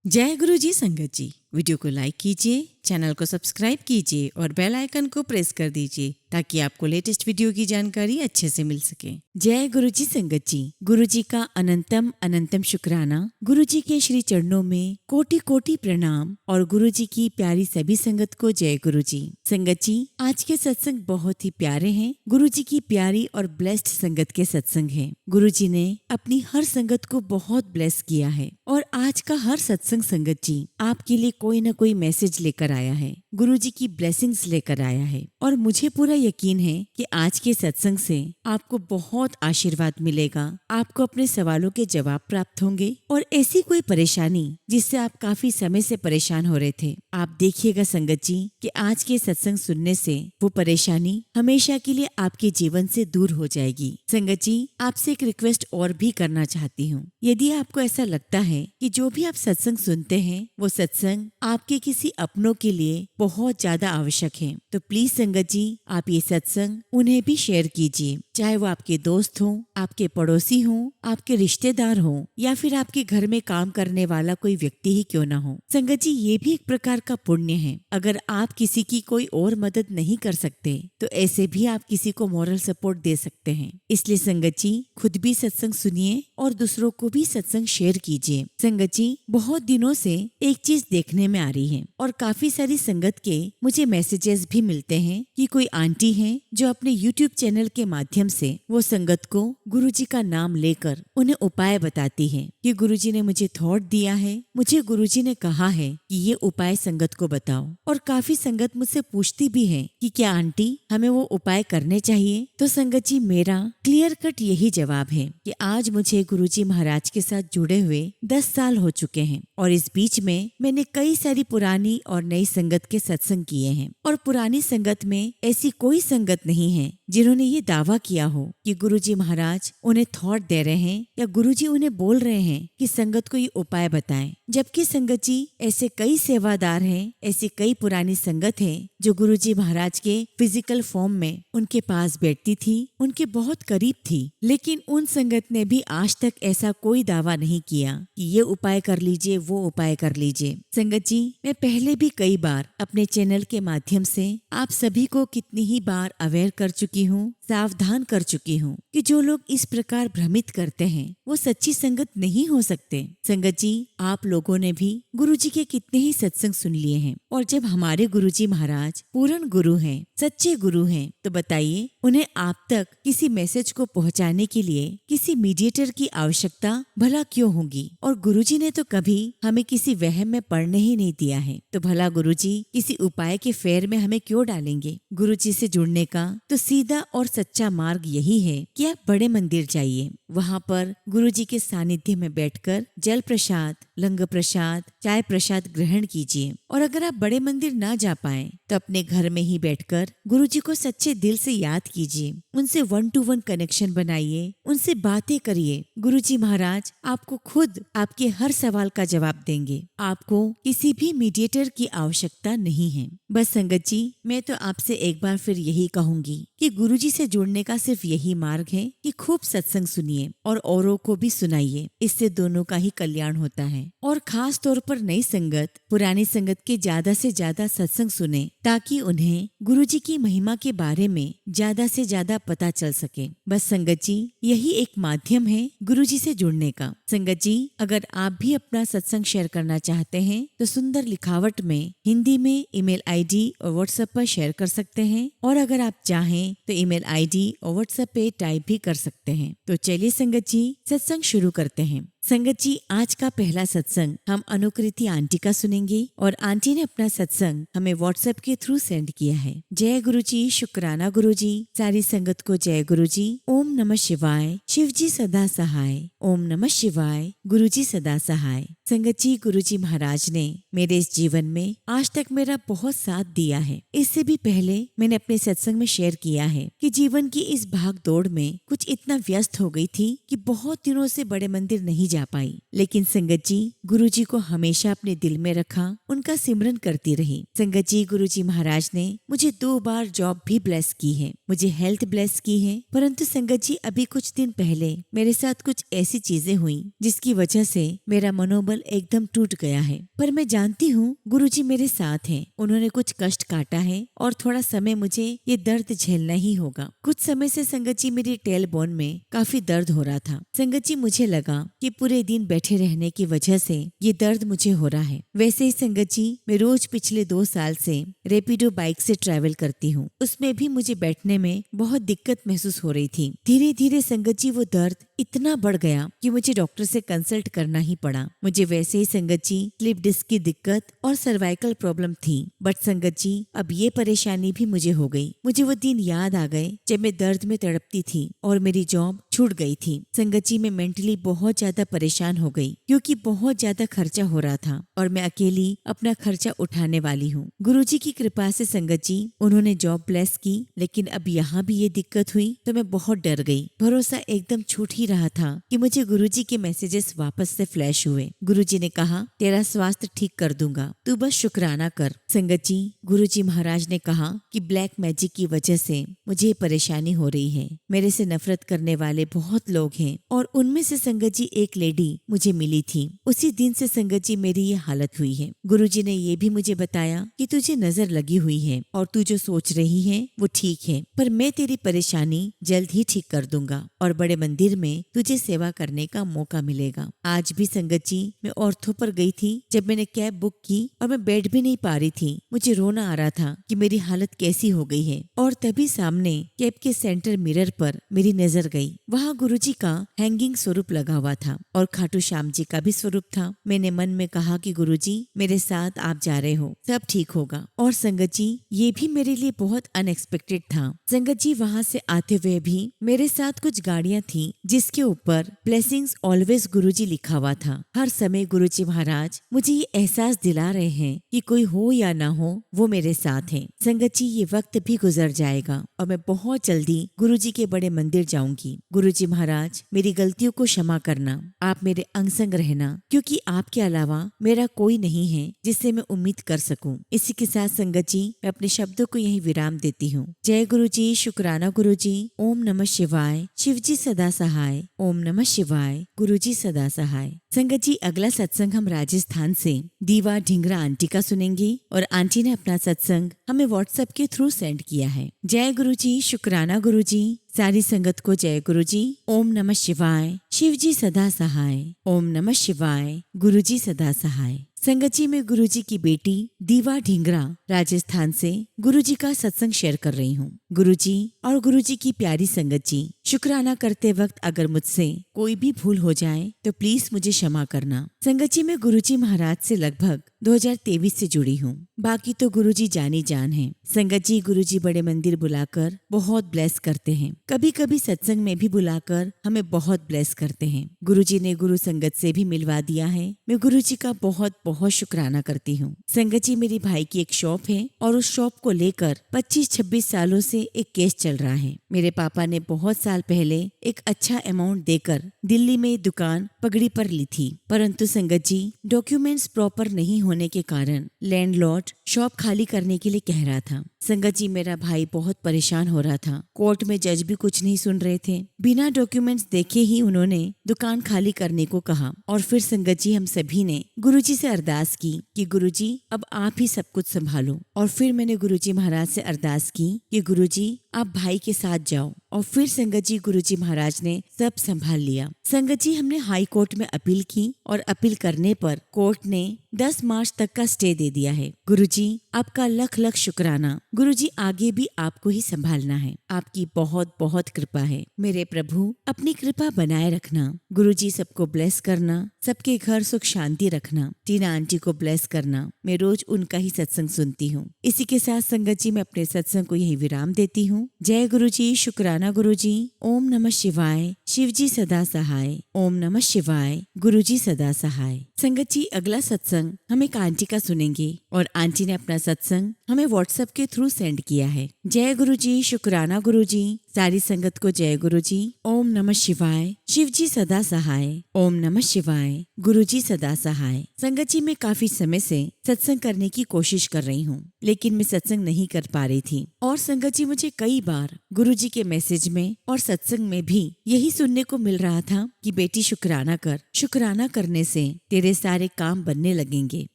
जय गुरु जी संगत जी। वीडियो को लाइक कीजिए, चैनल को सब्सक्राइब कीजिए और बेल आइकन को प्रेस कर दीजिए ताकि आपको लेटेस्ट वीडियो की जानकारी अच्छे से मिल सके। जय गुरु जी संगत जी। गुरु जी का अनंतम अनंतम शुक्राना। गुरु जी के श्री चरणों में कोटि कोटि प्रणाम और गुरु जी की प्यारी सभी संगत को जय गुरु जी। संगत जी, आज के सत्संग बहुत ही प्यारे हैं। गुरु जी की प्यारी और ब्लेस्ड संगत के सत्संग हैं। गुरु जी ने अपनी हर संगत को बहुत ब्लेस किया है और आज का हर सत्संग संगत जी आपके लिए कोई न कोई मैसेज लेकर आया है, गुरु जी की ब्लेसिंग्स लेकर आया है। और मुझे पूरा यकीन है कि आज के सत्संग से आपको बहुत आशीर्वाद मिलेगा, आपको अपने सवालों के जवाब प्राप्त होंगे और ऐसी कोई परेशानी जिससे आप काफी समय से परेशान हो रहे थे, आप देखिएगा संगत जी कि आज के सत्संग सुनने से वो परेशानी हमेशा के लिए आपके जीवन से दूर हो जाएगी। संगत जी, आपसे एक रिक्वेस्ट और भी करना चाहती हूँ। यदि आपको ऐसा लगता है कि जो भी आप सत्संग सुनते हैं वो सत्संग आपके किसी अपनों के लिए बहुत ज्यादा आवश्यक है, तो प्लीज संगत जी आप ये सत्संग उन्हें भी शेयर कीजिए, चाहे वो आपके दोस्त हों, आपके पड़ोसी हों, आपके रिश्तेदार हों या फिर आपके घर में काम करने वाला कोई व्यक्ति ही क्यों ना हो। संगत जी, ये भी एक प्रकार का पुण्य है। अगर आप किसी की कोई और मदद नहीं कर सकते तो ऐसे भी आप किसी को मॉरल सपोर्ट दे सकते हैं। इसलिए संगत जी खुद भी सत्संग सुनिए और दूसरों को भी सत्संग शेयर कीजिए। संगत जी, बहुत दिनों से एक चीज देखने में आ रही है और काफी सारी संगत के मुझे मैसेजेस भी मिलते हैं कि कोई आंटी है जो अपने YouTube चैनल के माध्यम से वो संगत को गुरुजी का नाम लेकर उन्हें उपाय बताती है कि गुरुजी ने मुझे थॉट दिया है, मुझे गुरुजी ने कहा है कि ये उपाय संगत को बताओ। और काफी संगत मुझसे पूछती भी है कि क्या आंटी हमें वो उपाय करने चाहिए। तो संगत जी मेरा क्लियर कट यही जवाब है कि आज मुझे गुरुजी महाराज के साथ जुड़े हुए 10 साल हो चुके हैं और इस बीच में मैंने कई सारी पुरानी और नई संगत के सत्संग किए हैं। और पुरानी संगत में ऐसी कोई संगत नहीं है जिन्होंने ये दावा किया हो कि गुरुजी महाराज उन्हें थॉट दे रहे हैं या गुरुजी उन्हें बोल रहे हैं कि संगत को ये उपाय बताएं। जबकि संगत जी ऐसे कई सेवादार हैं, ऐसी कई पुरानी संगत है जो गुरुजी महाराज के फिजिकल फॉर्म में उनके पास बैठती थी, उनके बहुत करीब थी, लेकिन उन संगत ने भी आज तक ऐसा कोई दावा नहीं किया कि ये उपाय कर लीजिए, वो उपाय कर लीजिए। संगत जी, मैं पहले भी कई बार अपने चैनल के माध्यम से आप सभी को कितनी ही बार अवेयर कर चुकी हूँ, सावधान कर चुकी हूँ कि जो लोग इस प्रकार भ्रमित करते हैं वो सच्ची संगत नहीं हो सकते। संगत जी, आप लोगों ने भी गुरुजी के कितने ही सत्संग सुन लिए हैं और जब हमारे गुरुजी महाराज पूर्ण गुरु हैं, सच्चे गुरु हैं, तो बताइए उन्हें आप तक किसी मैसेज को पहुंचाने के लिए किसी मीडिएटर की आवश्यकता भला क्यों होगी। और गुरुजी ने तो कभी हमें किसी वहम में पड़ने ही नहीं दिया है, तो भला गुरुजी किसी उपाय के फेर में हमें क्यों डालेंगे। गुरुजी से जुड़ने का तो सीधा और सच्चा मार्ग यही है कि आप बड़े मंदिर जाइए, वहाँ पर गुरुजी के सानिध्य में बैठकर जल प्रसाद, लंग प्रसाद, चाय प्रसाद ग्रहण कीजिए। और अगर आप बड़े मंदिर ना जा पाए तो अपने घर में ही बैठकर गुरुजी को सच्चे दिल से याद कीजिए, उनसे 1 to 1 कनेक्शन बनाइए, उनसे बातें करिए। गुरुजी महाराज आपको खुद आपके हर सवाल का जवाब देंगे। आपको किसी भी मीडिएटर की आवश्यकता नहीं है। बस संगत जी, मैं तो आपसे एक बार फिर यही कहूंगी कि गुरुजी से जुड़ने का सिर्फ यही मार्ग है कि खूब सत्संग सुनिए और औरों को भी सुनाइए। इससे दोनों का ही कल्याण होता है। और खास तौर पर नई संगत पुरानी संगत के ज्यादा से ज्यादा सत्संग सुने ताकि उन्हें गुरुजी की महिमा के बारे में ज्यादा से ज्यादा पता चल सके। बस संगत जी, यही एक माध्यम है गुरुजी से जुड़ने का। संगत जी, अगर आप भी अपना सत्संग शेयर करना चाहते हैं तो सुंदर लिखावट में हिंदी में ईमेल आईडी और व्हाट्सएप पर शेयर कर सकते हैं, और अगर आप चाहें तो ईमेल आईडी और व्हाट्सएप पे टाइप भी कर सकते हैं। तो चलिए संगत जी, सत्संग शुरू करते हैं। संगत जी, आज का पहला सत्संग हम अनुकृति आंटी का सुनेंगे और आंटी ने अपना सत्संग हमें व्हाट्सएप के थ्रू सेंड किया है। जय गुरु जी, शुक्राना गुरु जी, सारी संगत को जय गुरु जी। ओम नमः शिवाय, शिव जी सदा सहाय। ओम नमः शिवाय, गुरु जी सदा सहाय। संगत जी, गुरु जी महाराज ने मेरे इस जीवन में आज तक मेरा बहुत साथ दिया है। इससे भी पहले मैंने अपने सत्संग में शेयर किया है कि जीवन की इस भाग दौड़ में कुछ इतना व्यस्त हो गई थी कि बहुत दिनों से बड़े मंदिर नहीं जा पाई, लेकिन संगत जी गुरुजी को हमेशा अपने दिल में रखा, उनका सिमरन करती रही। संगत जी, गुरुजी महाराज ने मुझे 2 बार जॉब भी ब्लेस की है, मुझे हेल्थ ब्लेस की है, परंतु संगत जी अभी कुछ दिन पहले मेरे साथ कुछ ऐसी चीजें हुई जिसकी वजह से मेरा मनोबल मनोबल एकदम टूट गया है। पर मैं जानती हूँ गुरुजी मेरे साथ हैं। उन्होंने कुछ कष्ट काटा है और थोड़ा समय मुझे ये दर्द झेलना ही होगा। कुछ समय से संगत जी मेरी टेल बोन में काफी दर्द हो रहा था। संगत जी मुझे लगा कि पूरे दिन बैठे रहने की वजह से ये दर्द मुझे हो रहा है। वैसे ही संगत जी मैं रोज पिछले 2 साल से रेपिडो बाइक से ट्रैवल करती हूँ। उसमें भी मुझे बैठने में बहुत दिक्कत महसूस हो रही थी। धीरे धीरे संगत जी वो दर्द इतना बढ़ गया कि मुझे डॉक्टर से कंसल्ट करना ही पड़ा। मुझे वैसे ही संगत जी स्लिप डिस्क की दिक्कत और सर्वाइकल प्रॉब्लम थी। बट संगत जी अब ये परेशानी भी मुझे हो गई। मुझे वो दिन याद आ गए जब मैं दर्द में तड़पती थी और मेरी जॉब छूट गई थी। संगत जी मैं मेंटली बहुत ज्यादा परेशान हो गई क्योंकि बहुत ज्यादा खर्चा हो रहा था और मैं अकेली अपना खर्चा उठाने वाली हूँ। गुरुजी की कृपा से संगत जी उन्होंने जॉब ब्लेस की, लेकिन अब यहाँ भी ये दिक्कत हुई तो मैं बहुत डर गई। भरोसा एकदम छूट ही रहा था कि मुझे गुरुजी के मैसेजेस वापस से फ्लैश हुए। गुरुजी ने कहा तेरा स्वास्थ्य ठीक कर दूंगा, तू बस शुक्राना कर। संगत जी गुरुजी महाराज ने कहा कि ब्लैक मैजिक की वजह से मुझे परेशानी हो रही है। मेरे से नफरत करने वाले बहुत लोग हैं और उनमें से संगत जी एक लेडी मुझे मिली थी। उसी दिन से संगत जी मेरी ये हालत हुई है। गुरुजी ने ये भी मुझे बताया कि तुझे नजर लगी हुई है और तू जो सोच रही है वो ठीक है, पर मैं तेरी परेशानी जल्द ही ठीक कर दूंगा और बड़े मंदिर में तुझे सेवा करने का मौका मिलेगा। आज भी संगत जी मैं ऑर्थो पर गई थी जब मैंने कैब बुक की और मैं बैठ भी नहीं पा रही थी। मुझे रोना आ रहा था कि मेरी हालत कैसी हो गई है और तभी सामने कैब के सेंटर मिरर पर मेरी नजर गई। वहाँ गुरुजी का हैंगिंग स्वरूप लगा हुआ था और खाटू श्याम जी का भी स्वरूप था। मैंने मन में कहा कि गुरुजी मेरे साथ आप जा रहे हो, सब ठीक होगा। और संगत जी ये भी मेरे लिए बहुत अनएक्सपेक्टेड था। संगत जी वहाँ से आते हुए भी मेरे साथ कुछ गाड़ियाँ थी जिसके ऊपर ब्लेसिंग्स ऑलवेज गुरुजी लिखा हुआ था। हर समय गुरुजी महाराज मुझे ये एहसास दिला रहे हैं कि कोई हो या ना हो वो मेरे साथ है। संगत जी ये वक्त भी गुजर जाएगा और मैं बहुत जल्दी गुरुजी के बड़े मंदिर जाऊंगी। गुरुजी महाराज मेरी गलतियों को क्षमा करना, आप मेरे अंग संग रहना, क्योंकि आपके अलावा मेरा कोई नहीं है जिससे मैं उम्मीद कर सकूं। इसी के साथ संगत जी मैं अपने शब्दों को यही विराम देती हूँ। जय गुरुजी, शुक्राना गुरुजी, ओम नमः शिवाय, शिवजी सदा सहाय, ओम नमः शिवाय, गुरुजी सदा सहाय। संगत जी अगला सत्संग हम राजस्थान से दीवा ढिंगरा आंटी का सुनेंगे और आंटी ने अपना सत्संग हमें व्हाट्सएप के थ्रू सेंड किया है। जय गुरुजी, शुक्राना गुरुजी, सारी संगत को जय गुरुजी। ओम नमः शिवाय, शिवजी सदा सहाय, ओम नमः शिवाय, गुरुजी सदा सहाय। संगत जी मैं गुरुजी की बेटी दीवा ढिंगरा राजस्थान से गुरुजी का सत्संग शेयर कर रही हूँ। गुरुजी और गुरुजी की प्यारी संगत जी, शुक्राना करते वक्त अगर मुझसे कोई भी भूल हो जाए तो प्लीज मुझे क्षमा करना। संगत जी मैं गुरुजी महाराज से लगभग 2023 से जुड़ी हूँ। बाकी तो गुरुजी जानी जान है। संगत जी गुरुजी बड़े मंदिर बुलाकर बहुत ब्लेस करते हैं, कभी कभी सत्संग में भी बुलाकर हमें बहुत ब्लेस करते हैं। गुरुजी ने गुरु संगत से भी मिलवा दिया है। मैं गुरुजी का बहुत बहुत शुक्राना करती हूँ। संगत जी मेरी भाई की एक शॉप है और उस शॉप को लेकर 25-26 सालों से एक केस चल रहा है। मेरे पापा ने बहुत साल पहले एक अच्छा अमाउंट देकर दिल्ली में दुकान पगड़ी पर ली थी, परंतु संगत जी डॉक्यूमेंट्स प्रॉपर नहीं होने के कारण लैंडलॉर्ड शॉप खाली करने के लिए कह रहा था। संगत जी मेरा भाई बहुत परेशान हो रहा था। कोर्ट में जज भी कुछ नहीं सुन रहे थे। बिना डॉक्यूमेंट्स देखे ही उन्होंने दुकान खाली करने को कहा और फिर संगत जी हम सभी ने गुरुजी से अरदास की कि गुरुजी अब आप ही सब कुछ संभालो। और फिर मैंने गुरुजी महाराज से अरदास की कि गुरुजी आप भाई के साथ जाओ और फिर संगत जी गुरुजी महाराज ने सब संभाल लिया। संगत जी हमने हाई कोर्ट में अपील की और अपील करने पर कोर्ट ने 10 मार्च तक का स्टे दे दिया है। गुरुजी आपका लख लख शुक्राना। गुरुजी आगे भी आपको ही संभालना है। आपकी बहुत बहुत कृपा है। मेरे प्रभु अपनी कृपा बनाए रखना। गुरुजी सबको ब्लेस करना, सबके घर सुख शांति रखना। टीना आंटी को ब्लेस करना। मैं रोज उनका ही सत्संग सुनती हूँ। इसी के साथ संगत जी मैं अपने सत्संग को यही विराम देती हूँ। जय गुरुजी, शुक्राना गुरुजी, ओम नमः शिवाय, शिवजी सदा सहाय, ओम नमः शिवाय, गुरुजी सदा सहाय। संगत जी अगला सत्संग हम एक आंटी का सुनेंगे और आंटी ने अपना सत्संग हमें व्हाट्सएप के थ्रू सेंड किया है। जय गुरुजी, शुक्राना गुरुजी, सारी संगत को जय गुरु जी। ओम नमः शिवाय। शिव जी सदा सहाय। ओम नमः शिवाय। गुरु जी सदा सहाय। संगत जी, मैं काफी समय से सत्संग करने की कोशिश कर रही हूँ, लेकिन मैं सत्संग नहीं कर पा रही थी। और संगत जी, मुझे कई बार गुरु जी के मैसेज में और सत्संग में भी यही सुनने को मिल रहा था कि बेटी शुक्राना कर, शुक्राना करने से तेरे सारे काम बनने लगेंगे।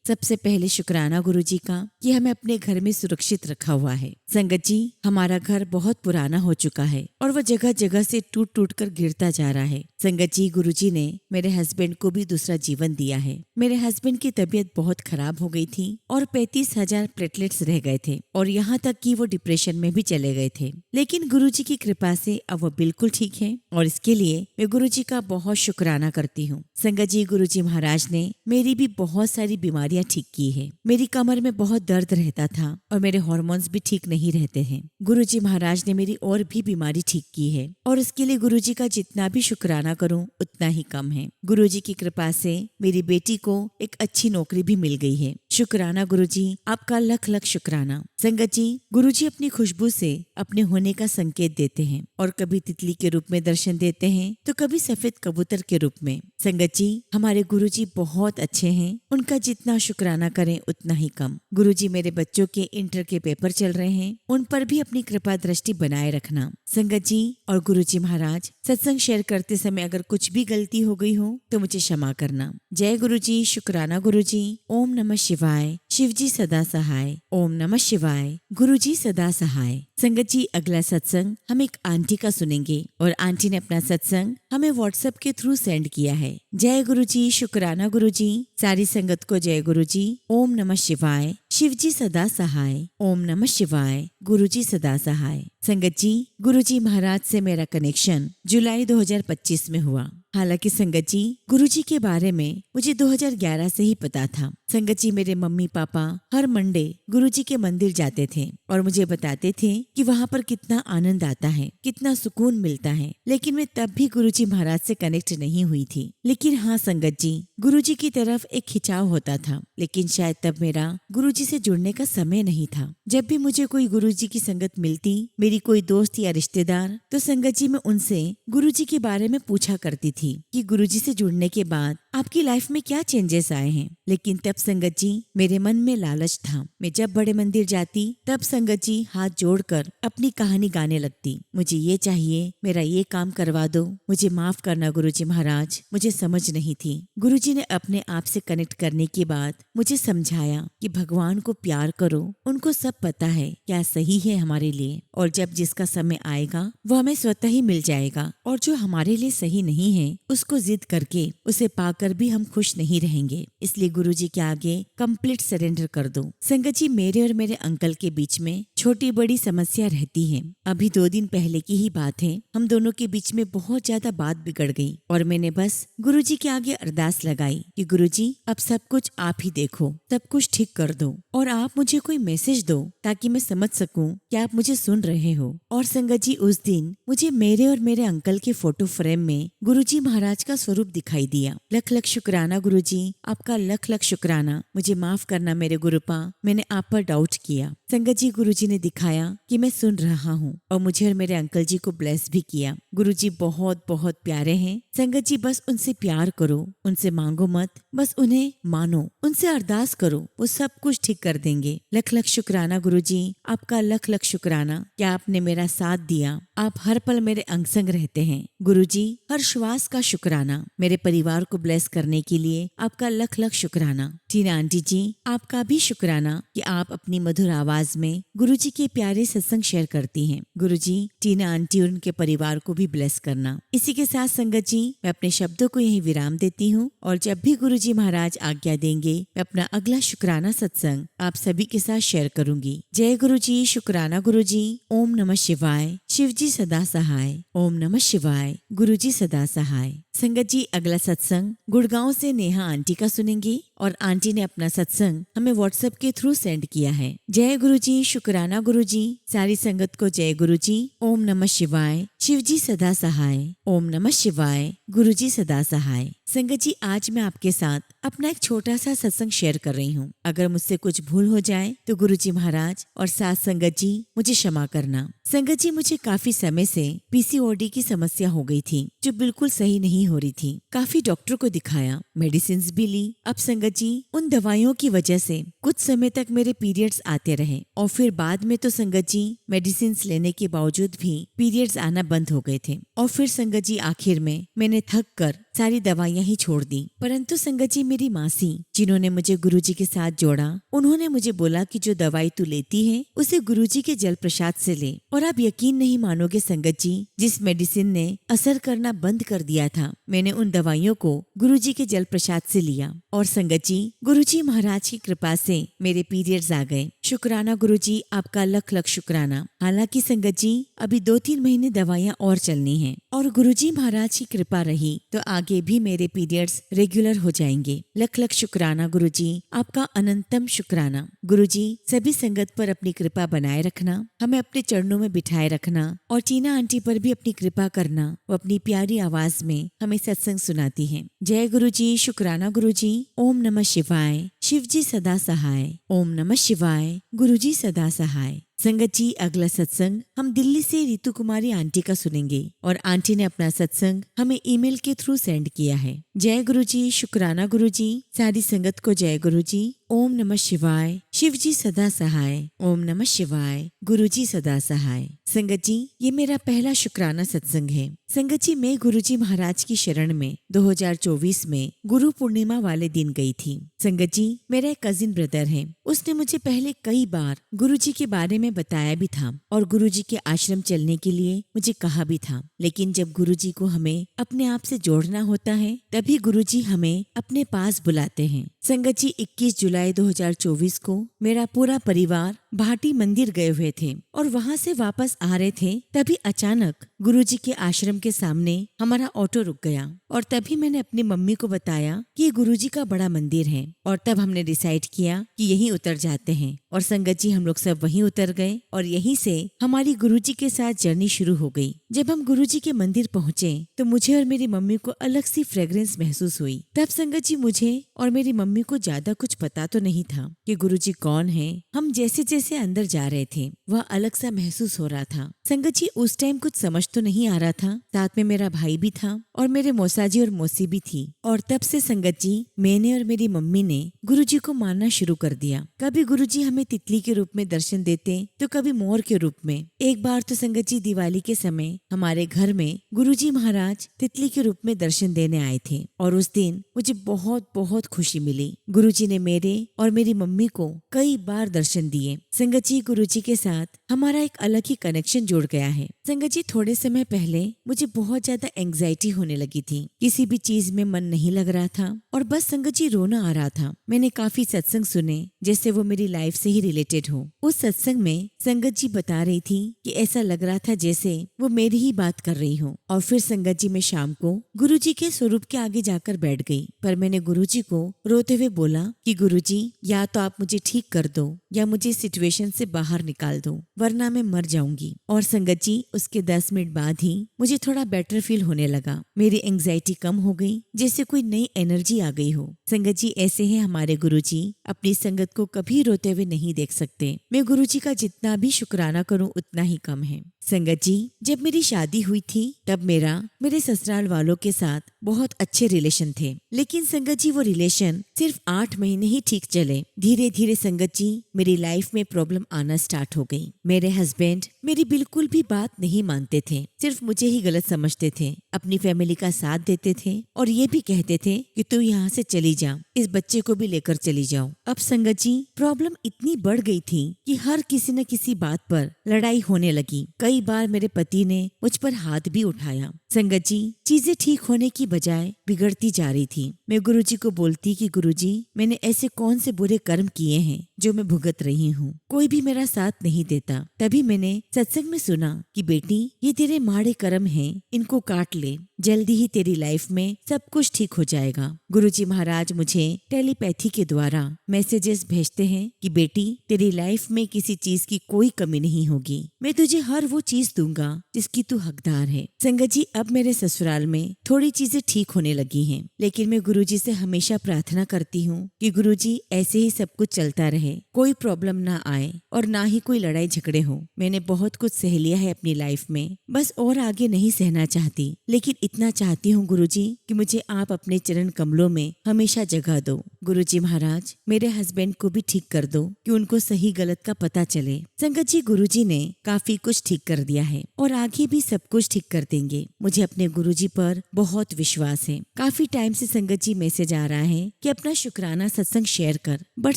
सबसे पहले शुक्राना गुरु जी का कि हमें अपने घर में सुरक्षित रखा हुआ है। संगत जी, हमारा घर बहुत पुराना हो चुका है और वह जगह जगह से टूट टूट कर गिरता जा रहा है। संगत जी, गुरु जी ने मेरे हस्बैंड को भी दूसरा जीवन दिया है। मेरे हस्बैंड की तबीयत बहुत खराब हो गई थी और 35,000 प्लेटलेट्स रह गए थे और यहाँ तक कि वो डिप्रेशन में भी चले गए थे। लेकिन गुरु जी की कृपा से अब वो बिल्कुल ठीक है और इसके लिए मैं गुरु जी का बहुत शुक्राना करती हूँ। संगत जी, गुरु जी महाराज ने मेरी भी बहुत सारी बीमारियां ठीक की है। मेरी कमर में बहुत दर्द रहता था और मेरे हार्मोन्स भी ठीक नहीं रहते हैं। गुरु जी महाराज ने मेरी और भी बीमारी ठीक की है और इसके लिए गुरु जी का जितना भी शुक्राना करूं उतना ही कम है। गुरु जी की कृपा से मेरी बेटी को एक अच्छी नौकरी भी मिल गई है। शुक्राना गुरु जी, आपका लख लख शुक्राना। संगत जी, गुरु जी अपनी खुशबू से अपने होने का संकेत देते हैं और कभी तितली के रूप में दर्शन देते हैं तो कभी सफेद कबूतर के रूप में। संगत जी, हमारे गुरु जी बहुत अच्छे हैं, उनका जितना शुक्राना करें उतना ही कम। गुरु जी, मेरे बच्चों के इंटर के पेपर चल रहे हैं, उन पर भी अपनी कृपा दृष्टि बनाए रखना। संगत जी और गुरु जी महाराज, सत्संग शेयर करते समय अगर कुछ भी गलती हो गई हो तो मुझे क्षमा करना। जय गुरु जी। शुक्राना गुरु जी। ओम नमः शिवाय। शिव जी सदा सहाय। ओम नमः शिवाय। गुरु जी सदा सहाय। संगत जी, अगला सत्संग हम एक आंटी का सुनेंगे और आंटी ने अपना सत्संग हमें व्हाट्सएप के थ्रू सेंड किया है। जय गुरु जी। शुक्राना गुरु जी। सारी संगत को जय गुरु जी। ओम नमः शिवाय। शिव जी सदा सहाय। ओम नमः शिवाय। गुरु जी सदा सहाय। संगत जी, गुरु जी महाराज से मेरा कनेक्शन जुलाई 2025 में हुआ। हालांकि संगत जी, गुरु जी के बारे में मुझे 2011 से ही पता था। संगत जी, मेरे मम्मी पापा हर मंडे गुरु जी के मंदिर जाते थे और मुझे बताते थे कि वहाँ पर कितना आनंद आता है, कितना सुकून मिलता है। लेकिन मैं तब भी गुरु जी महाराज से कनेक्ट नहीं हुई थी। लेकिन हाँ संगत जी, गुरु जी की तरफ एक खिंचाव होता था, लेकिन शायद तब मेरा गुरु जी से जुड़ने का समय नहीं था। जब भी मुझे कोई गुरु जी की संगत मिलती, मेरी कोई दोस्त या रिश्तेदार, तो संगत जी मैं उनसे गुरु जी के बारे में पूछा करती थी कि गुरु जी से जुड़ने के बाद आपकी लाइफ में क्या चेंजेस आए हैं। लेकिन तब संगत जी मेरे मन में लालच था। मैं जब बड़े मंदिर जाती तब संगत जी हाथ जोड़कर अपनी कहानी गाने लगती। मुझे ये चाहिए, मेरा ये काम करवा दो, मुझे माफ करना गुरु जी महाराज, मुझे समझ नहीं थी। गुरु जी ने अपने आप से कनेक्ट करने के बाद मुझे समझाया कि भगवान को प्यार करो, उनको सब पता है क्या सही है हमारे लिए, और जब जिसका समय आएगा वो हमें स्वतः ही मिल जाएगा। और जो हमारे लिए सही नहीं है उसको जिद करके उसे पाकर भी हम खुश नहीं रहेंगे। इसलिए गुरु जी के आगे कंप्लीट सरेंडर कर दो। संगत जी, मेरे और मेरे अंकल के बीच में छोटी बड़ी समस्या रहती है। अभी 2 दिन पहले की ही बात है, हम दोनों के बीच में बहुत ज्यादा बात बिगड़ गई और मैंने बस गुरु जी के आगे अरदास लगाई कि गुरु जी अब सब कुछ आप ही देखो, सब कुछ ठीक कर दो और आप मुझे कोई मैसेज दो ताकि मैं समझ सकूं कि आप मुझे सुन रहे हो। और संगत जी, उस दिन मुझे मेरे और मेरे अंकल के फोटो फ्रेम में गुरु जी महाराज का स्वरूप दिखाई दिया। लख लख शुक्राना गुरु जी, आपका लख लख शुक्राना। मुझे माफ करना मेरे गुरुपा, मैंने आप पर डाउट किया। संगत जी, गुरु जी ने दिखाया कि मैं सुन रहा हूँ और मुझे और मेरे अंकल जी को ब्लेस भी किया। गुरु जी बहुत बहुत प्यारे हैं। संगत जी, बस उनसे प्यार करो, उनसे मांगो मत, बस उन्हें मानो, उनसे अरदास करो, वो सब कुछ ठीक कर देंगे। लख लख शुक्राना गुरु जी, आपका लख लख शुक्राना कि आपने मेरा साथ दिया। आप हर पल मेरे अंग संग रहते हैं। गुरु जी, हर श्वास का शुक्राना। मेरे परिवार को ब्लेस करने के लिए आपका लख लख शुक्राना। टीना आंटी जी, आपका भी शुक्राना कि आप अपनी मधुर आवाज में गुरु जी के प्यारे सत्संग शेयर करती हैं। गुरु जी, टीना आंटी और उनके परिवार को भी ब्लेस करना। इसी के साथ संगत जी, मैं अपने शब्दों को यहीं विराम देती हूँ और जब भी गुरु जी महाराज आज्ञा देंगे मैं अपना अगला शुक्राना सत्संग आप सभी के साथ शेयर करूंगी। जय गुरु जी। शुक्राना गुरु जी। ओम नमः शिवाय। शिव जी सदा सहाय। ओम नमः शिवाय। गुरु जी सदा सहाय। संगत जी, अगला सत्संग गुड़गांव से नेहा आंटी का सुनेंगे और आंटी ने अपना सत्संग हमें व्हाट्सएप के थ्रू सेंड किया है। जय गुरु जी, शुक्राना गुरु जी। सारी संगत को जय गुरु जी। ओम नमः शिवाय। शिव जी सदा सहाय। ओम नमः शिवाय। गुरु जी सदा सहाय। संगत जी, आज मैं आपके साथ अपना एक छोटा सा सत्संग शेयर कर रही हूँ। अगर मुझसे कुछ भूल हो जाए तो गुरु जी महाराज और साथ संगत जी मुझे क्षमा करना। संगत जी, मुझे काफी समय से पीसीओडी की समस्या हो गई थी जो बिल्कुल सही नहीं हो रही थी। काफी डॉक्टर को दिखाया, मेडिसिन भी ली। अब संगत जी, उन दवाइयों की वजह से कुछ समय तक मेरे पीरियड्स आते रहे और फिर बाद में तो संगत जी मेडिसिन लेने के बावजूद भी पीरियड्स आना बंद हो गए थे। और फिर संगत जी आखिर में मैंने थक कर सारी दवाइयां ही छोड़ दी। परंतु संगत जी, मेरी मासी जिन्होंने मुझे गुरुजी के साथ जोड़ा, उन्होंने मुझे बोला कि जो दवाई तू लेती है उसे गुरुजी के जल प्रसाद से ले। और आप यकीन नहीं मानोगे संगत जी, जिस मेडिसिन ने असर करना बंद कर दिया था, मैंने उन दवाइयों को गुरुजी के जल प्रसाद से लिया और संगत जी, गुरुजी महाराज की कृपा से मेरे पीरियड्स आ गए। शुक्राना गुरुजी, आपका लख लख शुक्राना। हालांकि संगत जी, अभी 2-3 महीने दवाइयाँ और चलनी हैं और गुरुजी महाराज की कृपा रही तो आगे भी मेरे पीरियड्स रेगुलर हो जाएंगे। लख लख शुक्राना गुरुजी, आपका अनंतम शुक्राना। गुरुजी, सभी संगत पर अपनी कृपा बनाए रखना, हमें अपने चरणों में बिठाए रखना और टीना आंटी पर भी अपनी कृपा करना। वो अपनी प्यारी आवाज में हमें सत्संग सुनाती हैं। जय गुरुजी, शुक्राना गुरुजी। ओम नमः शिवाय। शिव जी सदा सहाय। ओम नमः शिवाय। गुरुजी सदा सहाय। संगत जी, अगला सत्संग हम दिल्ली से रितु कुमारी आंटी का सुनेंगे और आंटी ने अपना सत्संग हमें ईमेल के थ्रू सेंड किया है। जय गुरुजी, शुक्राना गुरुजी। सारी संगत को जय गुरुजी। ओम नमः शिवाय। शिव जी सदा सहाय। ओम नमः शिवाय। गुरुजी सदा सहाय। संगत जी, ये मेरा पहला शुक्राना सत्संग है। संगत जी, मैं गुरुजी महाराज की शरण में 2024 में गुरु पूर्णिमा वाले दिन गई थी। संगत जी, मेरा एक कजिन ब्रदर है, उसने मुझे पहले कई बार गुरुजी के बारे में बताया भी था और गुरुजी के आश्रम चलने के लिए मुझे कहा भी था। लेकिन जब गुरुजी को हमें अपने आप से जोड़ना होता है तभी गुरुजी हमें अपने पास बुलाते हैं। संगत जी, 21 जुलाई 2024 को मेरा पूरा परिवार भाटी मंदिर गए हुए थे और वहाँ से वापस आ रहे थे, तभी अचानक गुरुजी के आश्रम के सामने हमारा ऑटो रुक गया और तभी मैंने अपनी मम्मी को बताया कि ये गुरुजी का बड़ा मंदिर है और तब हमने डिसाइड किया कि यहीं उतर जाते हैं और संगत जी, हम लोग सब वहीं उतर गए और यहीं से हमारी गुरुजी के साथ जर्नी शुरू हो गई। जब हम गुरुजी के मंदिर पहुँचे तो मुझे और मेरी मम्मी को अलग सी फ्रेग्रेंस महसूस हुई। तब संगत जी, मुझे और मेरी मम्मी को ज्यादा कुछ पता तो नहीं था कि गुरुजी कौन है। हम जैसे जैसे अंदर जा रहे थे वह अलग सा महसूस हो रहा था। संगत जी, उस टाइम कुछ समझ तो नहीं आ रहा था। साथ में मेरा भाई भी था और मेरे मौसाजी और मौसी भी थी। और तब से संगत जी, मैंने और मेरी मम्मी ने गुरुजी को मानना शुरू कर दिया। कभी गुरुजी हमें तितली के रूप में दर्शन देते तो कभी मोर के रूप में। एक बार तो संगत जी, दिवाली के समय हमारे घर में गुरुजी महाराज तितली के रूप में दर्शन देने आए थे और उस दिन मुझे बहुत बहुत खुशी मिली। गुरुजी ने मेरे और मेरी मम्मी को कई बार दर्शन दिए। संगत जी, गुरुजी के साथ हमारा एक अलग ही कनेक्शन जुड़ गया है। संगत जी, थोड़े समय पहले मुझे बहुत ज्यादा एंग्जाइटी होने लगी थी, किसी भी चीज में मन नहीं लग रहा था और बस संगत जी रोना आ रहा था। मैंने काफी सत्संग सुने जैसे वो मेरी लाइफ से ही रिलेटेड हो। उस सत्संग में संगत जी बता रही थी कि ऐसा लग रहा था जैसे वो मेरी ही बात कर रही हो। और फिर संगत जी, मैं शाम को गुरुजी के स्वरूप के आगे जाकर बैठ गई, पर मैंने गुरुजी को रोते हुए बोला कि गुरुजी, या तो आप मुझे ठीक कर दो या मुझे सिचुएशन से बाहर निकाल दो, वरना मैं मर जाऊंगी। और संगत जी, उसके 10 मिनट बाद ही मुझे थोड़ा बेटर फील होने लगा। मेरी एंग्जाइटी कम हो गई, जैसे कोई नई एनर्जी आ गई हो। संगत जी, ऐसे हैं हमारे गुरुजी, अपनी संगत को कभी रोते हुए नहीं देख सकते। मैं गुरुजी का जितना भी शुक्राना करूं उतना ही कम है। संगत जी, जब मेरी शादी हुई थी तब मेरा मेरे ससुराल वालों के साथ बहुत अच्छे रिलेशन थे। लेकिन संगत जी, वो रिलेशन सिर्फ 8 महीने ही ठीक चले। धीरे धीरे संगत जी, मेरी लाइफ में प्रॉब्लम आना स्टार्ट हो गई। मेरे हस्बैंड मेरी बिल्कुल भी बात नहीं मानते थे, सिर्फ मुझे ही गलत समझते थे, अपनी फैमिली का साथ देते थे और ये भी कहते थे कि तू यहाँ से चली जा, इस बच्चे को भी लेकर चली जाओ। अब संगत जी, प्रॉब्लम इतनी बढ़ गई थी कि हर किसी न किसी बात पर लड़ाई होने लगी। कई बार मेरे पति ने मुझ पर हाथ भी उठाया। संगत जी, चीजें ठीक होने की बजाय बिगड़ती जा रही थी। मैं गुरुजी को बोलती कि गुरुजी, मैंने ऐसे कौन से बुरे कर्म किए हैं जो मैं भुगत रही हूँ। कोई भी मेरा साथ नहीं देता। तभी मैंने सत्संग में सुना कि बेटी, ये तेरे माड़े कर्म हैं, इनको काट ले, जल्दी ही तेरी लाइफ में सब कुछ ठीक हो जाएगा। गुरुजी महाराज मुझे टेलीपैथी के द्वारा मैसेजेस भेजते हैं कि बेटी, तेरी लाइफ में किसी चीज की कोई कमी नहीं होगी। मैं तुझे हर वो चीज दूंगा जिसकी तू हकदार है। संगत जी, अब मेरे ससुराल में थोड़ी चीजें ठीक होने लगी हैं, लेकिन मैं गुरुजी से हमेशा प्रार्थना करती हूँ कि गुरुजी ऐसे ही सब कुछ चलता रहे, कोई प्रॉब्लम ना आए और ना ही कोई लड़ाई झगड़े हो। मैंने बहुत कुछ सह लिया है अपनी लाइफ में, बस और आगे नहीं सहना चाहती, लेकिन इतना चाहती हूँ गुरुजी कि मुझे आप अपने चरण कमलों में हमेशा जगह दो। गुरुजी महाराज, मेरे हस्बैंड को भी ठीक कर दो कि उनको सही गलत का पता चले। संगत जी, गुरुजी ने काफी कुछ ठीक कर दिया है और आगे भी सब कुछ ठीक कर देंगे। मुझे अपने गुरुजी पर बहुत विश्वास है। काफी टाइम से संगत जी मैसेज आ रहा है कि अपना शुक्राना सत्संग शेयर कर, बट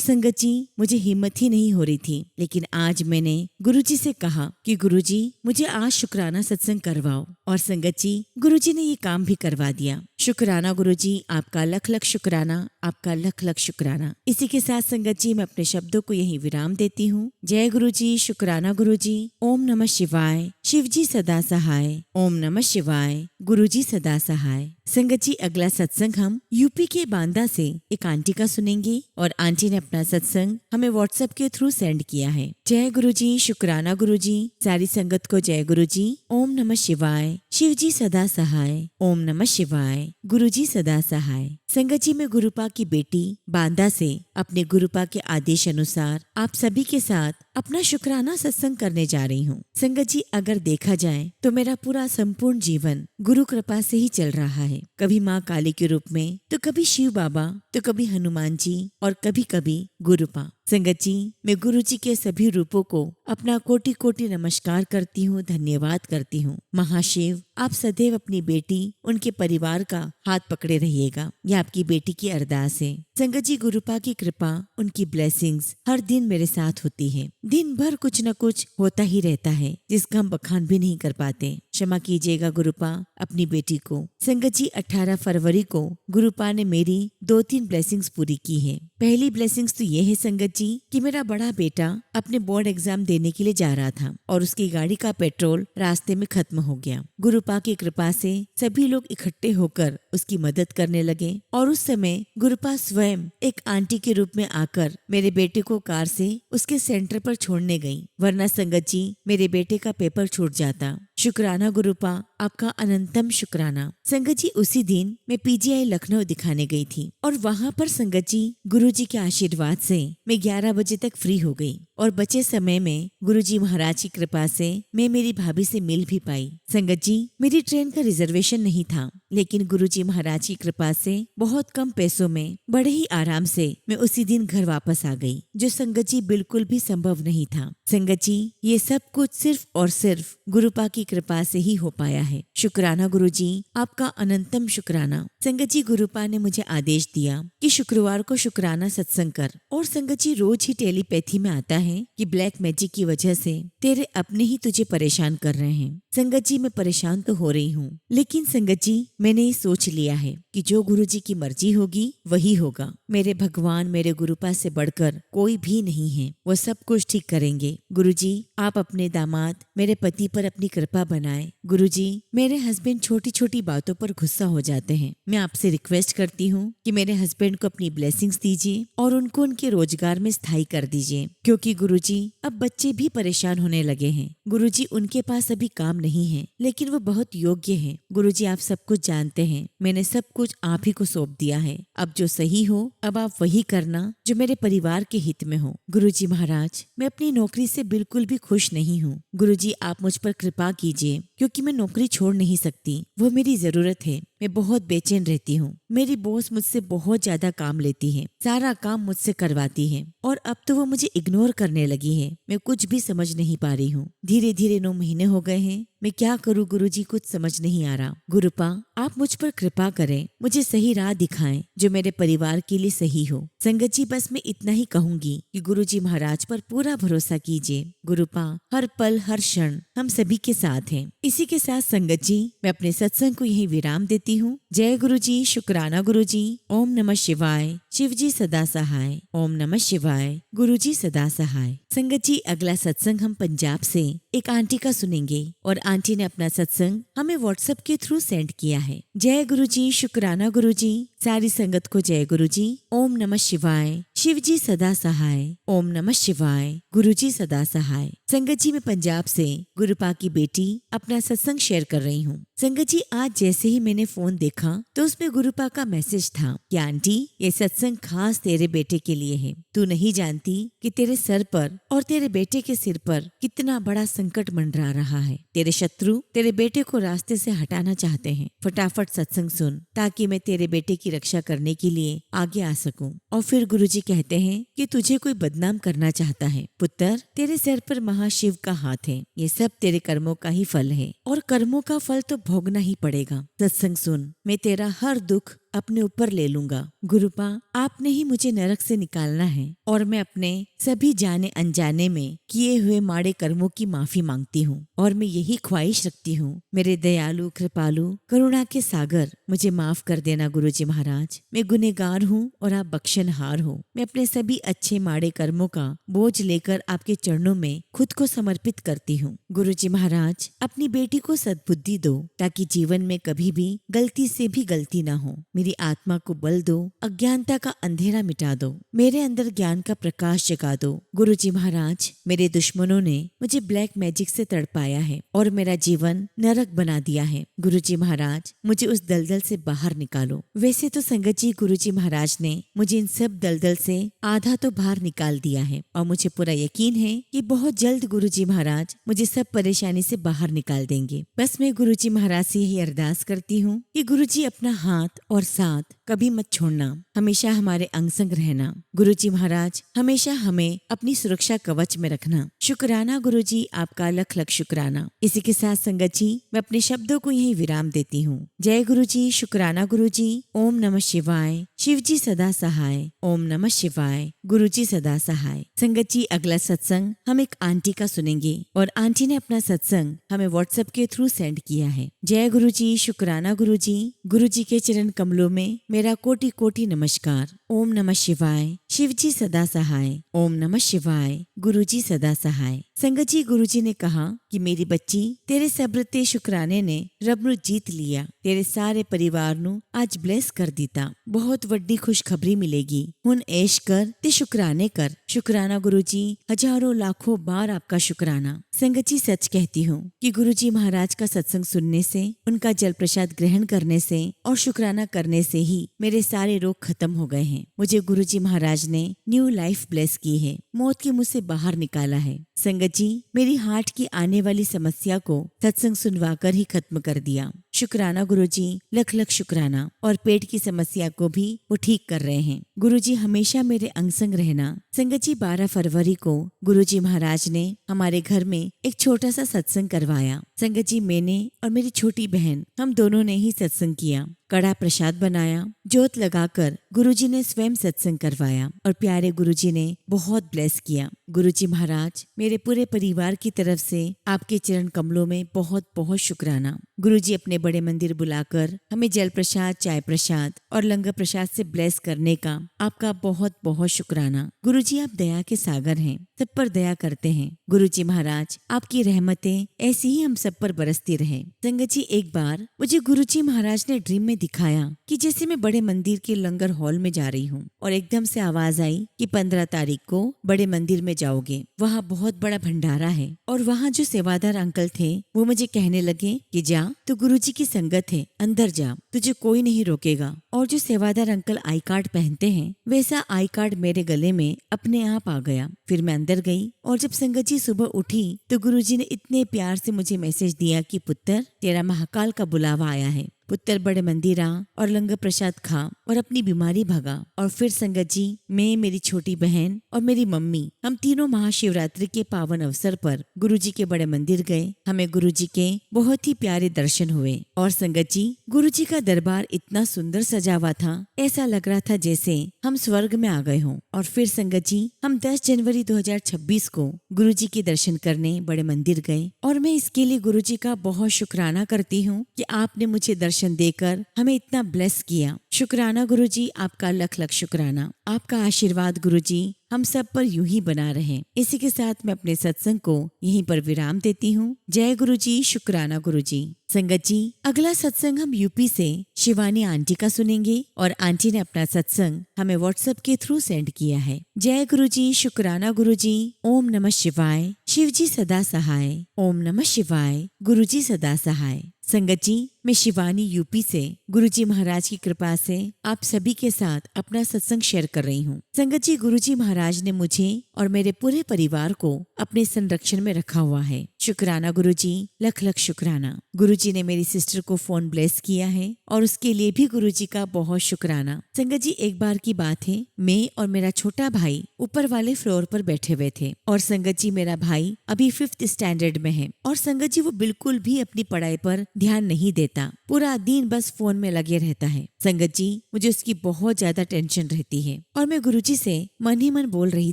संगत जी मुझे हिम्मत ही नहीं हो रही थी। लेकिन आज मैंने गुरुजी से कहा कि गुरुजी, मुझे आज शुक्राना सत्संग करवाओ, और संगत जी, गुरुजी ने ये काम भी करवा दिया। शुक्राना गुरुजी, आपका लख लख शुक्राना, आपका लख लख शुक्राना। इसी के साथ संगत जी, मैं अपने शब्दों को यहीं विराम देती हूँ। जय गुरुजी, शुक्राना गुरुजी। ओम नमः शिवाय। शिवजी सदा सहाय। ओम नमः शिवाय। गुरुजी सदा सहाय। संगत जी, अगला सत्संग हम यूपी के बांदा से एक आंटी का सुनेंगे, और आंटी ने अपना सत्संग हमें व्हाट्सएप के थ्रू सेंड किया है। जय गुरुजी, शुक्राना गुरुजी। सारी संगत को जय गुरुजी। ओम नमः शिवाय। शिवजी सदा सहाय। ओम नमः शिवाय। गुरुजी सदा सहाय। संगत जी, मैं गुरुपा की बेटी बांदा से अपने गुरुपा के आदेश अनुसार आप सभी के साथ अपना शुक्राना सत्संग करने जा रही हूँ। संगत जी, अगर देखा जाए तो मेरा पूरा संपूर्ण जीवन गुरु कृपा से ही चल रहा है। कभी माँ काली के रूप में, तो कभी शिव बाबा, तो कभी हनुमान जी, और कभी कभी गुरुपा। संगत जी, मैं गुरु जी के सभी रूपों को अपना कोटि कोटि नमस्कार करती हूँ, धन्यवाद करती हूँ। महाशिव, आप सदैव अपनी बेटी, उनके परिवार का हाथ पकड़े रहिएगा, यह आपकी बेटी की अरदास है। संगत जी, गुरुपा की कृपा, उनकी ब्लेसिंग्स हर दिन मेरे साथ होती है। दिन भर कुछ न कुछ होता ही रहता है जिसका हम बखान भी नहीं कर पाते। क्षमा कीजिएगा गुरुपा अपनी बेटी को। संगत जी, 18 फरवरी को गुरुपा ने मेरी 2-3 ब्लेसिंग्स पूरी की है। पहली ब्लेसिंग्स तो ये है संगत जी कि मेरा बड़ा बेटा अपने बोर्ड एग्जाम देने के लिए जा रहा था और उसकी गाड़ी का पेट्रोल रास्ते में खत्म हो गया। गुरुपा की कृपा से सभी लोग इकट्ठे होकर उसकी मदद करने लगे, और उस समय गुरुपा स्वयं एक आंटी के रूप में आकर मेरे बेटे को कार से उसके सेंटर पर छोड़ने गई, वरना संगत जी मेरे बेटे का पेपर छूट जाता। शुक्राना गुरुपा, आपका अनंतम शुक्राना। संगत जी, उसी दिन मैं पीजीआई लखनऊ दिखाने गई थी, और वहाँ पर संगत जी गुरुजी के आशीर्वाद से मैं 11 बजे तक फ्री हो गई, और बचे समय में गुरुजी महाराज की कृपा से मैं मेरी भाभी से मिल भी पाई। संगत जी, मेरी ट्रेन का रिजर्वेशन नहीं था, लेकिन गुरुजी महाराज की कृपा से बहुत कम पैसों में बड़े ही आराम से मैं उसी दिन घर वापस आ गई, जो संगत जी बिल्कुल भी संभव नहीं था। संगत जी, ये सब कुछ सिर्फ और सिर्फ गुरुपा की कृपा से ही हो पाया है। शुक्राना गुरुजी, आपका अनंतम शुक्राना। संगत जी, गुरुपा ने मुझे आदेश दिया कि शुक्रवार को शुक्राना सत्संग कर, और संगत जी रोज ही टेलीपैथी में आता है कि ब्लैक मैजिक की वजह से तेरे अपने ही तुझे परेशान कर रहे हैं। संगत जी, मैं परेशान तो हो रही हूँ, लेकिन संगत जी मैंने ये सोच लिया है कि जो गुरुजी की मर्जी होगी वही होगा। मेरे भगवान, मेरे गुरुपा से बढ़कर कोई भी नहीं है, वो सब कुछ ठीक करेंगे। गुरुजी, आप अपने दामाद मेरे पति पर अपनी कृपा बनाए। गुरुजी, मेरे हस्बैंड छोटी छोटी बातों पर गुस्सा हो जाते हैं। मैं आपसे रिक्वेस्ट करती हूँ कि मेरे हस्बैंड को अपनी ब्लेसिंग्स दीजिए और उनको उनके रोजगार में स्थायी कर दीजिए, क्योंकि गुरुजी अब बच्चे भी परेशान होने लगे हैं। गुरुजी, उनके पास अभी काम नहीं है, लेकिन वो बहुत योग्य है। गुरुजी, आप सब कुछ जानते हैं, मैंने सब कुछ आप ही को सौंप दिया है। अब जो सही हो, अब आप वही करना जो मेरे परिवार के हित में हो। गुरुजी महाराज, मैं अपनी नौकरी से बिल्कुल भी खुश नहीं हूँ। गुरुजी, आप मुझ पर कृपा कीजिए, क्योंकि मैं नौकरी छोड़ नहीं सकती, वो मेरी जरूरत है। मैं बहुत बेचैन रहती हूँ। मेरी बॉस मुझसे बहुत ज्यादा काम लेती है, सारा काम मुझसे करवाती है और अब तो वो मुझे इग्नोर करने लगी है। मैं कुछ भी समझ नहीं पा रही हूँ। धीरे धीरे 9 महीने हो गए हैं। मैं क्या करूँ गुरुजी, कुछ समझ नहीं आ रहा। गुरुपा, आप मुझ पर कृपा करें, मुझे सही राह दिखाएं जो मेरे परिवार के लिए सही हो। संगत जी, बस मैं इतना ही कहूंगी कि गुरुजी महाराज पर पूरा भरोसा कीजिए। गुरुपा, हर पल हर क्षण हम सभी के साथ हैं। इसी के साथ संगत जी, मैं अपने सत्संग को यही विराम देती हूँ। जय गुरुजी, शुक्राना गुरुजी। ओम नमः शिवाय। शिवजी सदा सहाय। ओम नमः शिवाय। गुरुजी सदा सहाय। संगत जी, अगला सत्संग हम पंजाब से एक आंटी का सुनेंगे और आंटी ने अपना सत्संग हमें व्हाट्सएप के थ्रू सेंड किया है। जय गुरुजी, शुक्राना गुरुजी। सारी संगत को जय गुरुजी। ओम नमः शिवाय। शिवजी सदा सहाय। ओम नमः शिवाय। गुरुजी सदा सहाय। संगत जी, मैं पंजाब से गुरुपा की बेटी अपना सत्संग शेयर कर रही हूँ। संगत जी, आज जैसे ही मैंने फोन देखा तो उसमें गुरुपा का मैसेज था कि आंटी, ये सत्संग खास तेरे बेटे के लिए है। तू नहीं जानती कि तेरे सर पर और तेरे बेटे के सिर पर कितना बड़ा संकट मंडरा रहा है। तेरे शत्रु तेरे बेटे को रास्ते से हटाना चाहते हैं। फटाफट सत्संग सुन ताकि मैं तेरे बेटे की रक्षा करने के लिए आगे आ सकूं। और फिर गुरुजी कहते हैं कि तुझे कोई बदनाम करना चाहता है। पुत्र, तेरे सिर पर महाशिव का हाथ है। ये सब तेरे कर्मों का ही फल है और कर्मों का फल तो भोगना ही पड़ेगा। सत्संग सुन, मैं तेरा हर दुख अपने ऊपर ले लूंगा। गुरुपा, आपने ही मुझे नरक से निकालना है और मैं अपने सभी जाने अनजाने में किए हुए माड़े कर्मों की माफी मांगती हूँ और मैं यही ख्वाहिश रखती हूँ, मेरे दयालु कृपालु करुणा के सागर, मुझे माफ कर देना गुरुजी महाराज। मैं गुनहगार हूँ और आप बख्शनहार हो। मैं अपने सभी अच्छे माड़े कर्मों का बोझ लेकर आपके चरणों में खुद को समर्पित करती हूँ। गुरुजी महाराज, अपनी बेटी को सद्बुद्धि दो ताकि जीवन में कभी भी गलती से भी गलती ना हो। मेरी आत्मा को बल दो, अज्ञानता का अंधेरा मिटा दो, मेरे अंदर ज्ञान का प्रकाश जगा दो। गुरुजी महाराज, मेरे दुश्मनों ने मुझे ब्लैक मैजिक से तड़पाया है और मेरा जीवन नरक बना दिया है। गुरुजी महाराज, मुझे उस दलदल से बाहर निकालो। वैसे तो संगत जी, गुरुजी महाराज ने मुझे इन सब दलदल से आधा तो बाहर निकाल दिया है और मुझे पूरा यकीन है कि बहुत जल्द गुरुजी महाराज मुझे सब परेशानी से बाहर निकाल देंगे। बस मैं गुरुजी महाराज से यही अरदास करती हूँ कि गुरुजी अपना हाथ और साथ कभी मत छोड़ना, हमेशा हमारे अंग संग रहना। गुरुजी महाराज, हमेशा हमें अपनी सुरक्षा कवच में रखना। शुक्राना गुरुजी, आपका लख लख शुक्राना। इसी के साथ संगत जी, मैं अपने शब्दों को यही विराम देती हूँ। जय गुरुजी, शुक्राना गुरुजी। ओम नमः शिवाय। शिवजी सदा सहाय। ओम नमः शिवाय। गुरुजी सदा सहाय। संगत जी, अगला सत्संग हम एक आंटी का सुनेंगे और आंटी ने अपना सत्संग हमें व्हाट्सएप के थ्रू सेंड किया है। जय गुरुजी, शुक्राना गुरुजी। गुरुजी के चरण कमलों में मेरा कोटि कोटि नमस्कार। ओम नमः शिवाय। शिवजी सदा सहाय। ओम नमः शिवाय। गुरुजी सदा सहाय। संगत जी, गुरुजी ने कहा कि मेरी बच्ची, तेरे सब्र ते शुक्राने ने रब नु जीत लिया। तेरे सारे परिवार नु आज ब्लेस कर दीता। बहुत वड्डी खुशखबरी मिलेगी। हुन ऐश कर ते शुक्राने कर। शुक्राना गुरुजी, हजारों लाखों बार आपका शुक्राना। संगत जी, सच कहती हूँ कि गुरुजी महाराज का सत्संग सुनने से, उनका जल प्रसाद ग्रहण करने से और शुक्राना करने से ही मेरे सारे रोग खत्म हो गए हैं। मुझे गुरुजी महाराज ने न्यू लाइफ ब्लेस की है, मौत के मुंह से बाहर निकाला है। संगत जी, मेरी हार्ट की आने वाली समस्या को सत्संग सुनवाकर ही खत्म कर दिया। शुक्राना गुरुजी, लख लख शुक्राना। और पेट की समस्या को भी वो ठीक कर रहे हैं। गुरुजी हमेशा मेरे अंग संग रहना। संगत जी, 12 फरवरी को गुरुजी महाराज ने हमारे घर में एक छोटा सा सत्संग करवाया। संगत जी, मैंने और मेरी छोटी बहन, हम दोनों ने ही सत्संग किया। कड़ा प्रसाद बनाया, जोत लगाकर गुरुजी ने स्वयं सत्संग करवाया और प्यारे गुरुजी ने बहुत ब्लेस किया। गुरुजी महाराज, मेरे पूरे परिवार की तरफ से आपके चरण कमलों में बहुत बहुत शुक्राना। गुरुजी अपने बड़े मंदिर बुलाकर हमें जल प्रसाद, चाय प्रसाद और लंगर प्रसाद से ब्लेस करने का आपका बहुत बहुत शुक्राना। गुरुजी, आप दया के सागर हैं, सब पर दया करते हैं। गुरुजी महाराज, आपकी रहमतें ऐसी ही हम सब पर बरसती रहे। संगत जी, एक बार मुझे गुरुजी महाराज ने ड्रीम में दिखाया कि जैसे मैं बड़े मंदिर के लंगर हॉल में जा रही हूँ और एकदम से आवाज आई कि 15 तारीख को बड़े मंदिर में जाओगे, वहाँ बहुत बड़ा भंडारा है। और वहाँ जो सेवादार अंकल थे वो मुझे कहने लगे कि जा, तो गुरुजी की संगत है, अंदर जा, तुझे कोई नहीं रोकेगा। और जो सेवादार अंकल आई कार्ड पहनते हैं, वैसा आई कार्ड मेरे गले में अपने आप आ गया फिर मैं अंदर गई और जब संगत जी सुबह उठी तो गुरुजी ने इतने प्यार से मुझे मैसेज दिया कि पुत्र, तेरा महाकाल का बुलावा आया है। पुत्र बड़े मंदिर आ और लंगर प्रसाद खा और अपनी बीमारी भगा। और फिर संगत जी, मैं, मेरी छोटी बहन और मेरी मम्मी, हम तीनों महाशिवरात्रि के पावन अवसर पर गुरुजी के बड़े मंदिर गए। हमें गुरुजी के बहुत ही प्यारे दर्शन हुए। और संगत जी, गुरुजी का दरबार इतना सुंदर सजा हुआ था, ऐसा लग रहा था जैसे हम स्वर्ग में आ गए हों। और फिर संगत जी, हम 10 जनवरी 2026 को गुरुजी के दर्शन करने बड़े मंदिर गए। और मैं इसके लिए गुरुजी का बहुत शुक्राना करती हूँ कि आपने मुझे दर्शन देकर हमें इतना ब्लेस किया। शुक्राना गुरुजी, आपका लख लख शुक्राना। आपका आशीर्वाद गुरुजी हम सब पर यूं ही बना रहे। इसी के साथ मैं अपने सत्संग को यहीं पर विराम देती हूँ। जय गुरुजी, शुक्राना गुरुजी। संगत जी, अगला सत्संग हम यूपी से शिवानी आंटी का सुनेंगे और आंटी ने अपना सत्संग हमें व्हाट्सएप के थ्रू सेंड किया है। जय गुरुजी, शुक्राना गुरुजी। ओम नमः शिवाय। शिव जी सदा सहाय। ओम नमः शिवाय। गुरुजी सदा सहाय। संगत जी, मैं शिवानी यूपी से गुरुजी महाराज की कृपा से आप सभी के साथ अपना सत्संग शेयर कर रही हूँ। संगत जी, गुरुजी महाराज ने मुझे और मेरे पूरे परिवार को अपने संरक्षण में रखा हुआ है। शुक्राना गुरुजी, लख लख शुक्राना। गुरुजी ने मेरी सिस्टर को फोन ब्लेस किया है और उसके लिए भी गुरुजी का बहुत शुक्राना। संगत जी, एक बार की बात है, मैं और मेरा छोटा भाई ऊपर वाले फ्लोर पर बैठे हुए थे और संगत जी, मेरा भाई अभी 5th स्टैंडर्ड में है और संगत जी वो बिल्कुल भी अपनी पढ़ाई पर ध्यान नहीं देता, पूरा दिन बस फोन में लगे रहता है। संगत जी, मुझे उसकी बहुत ज्यादा टेंशन रहती है और मैं गुरुजी से मन ही मन बोल रही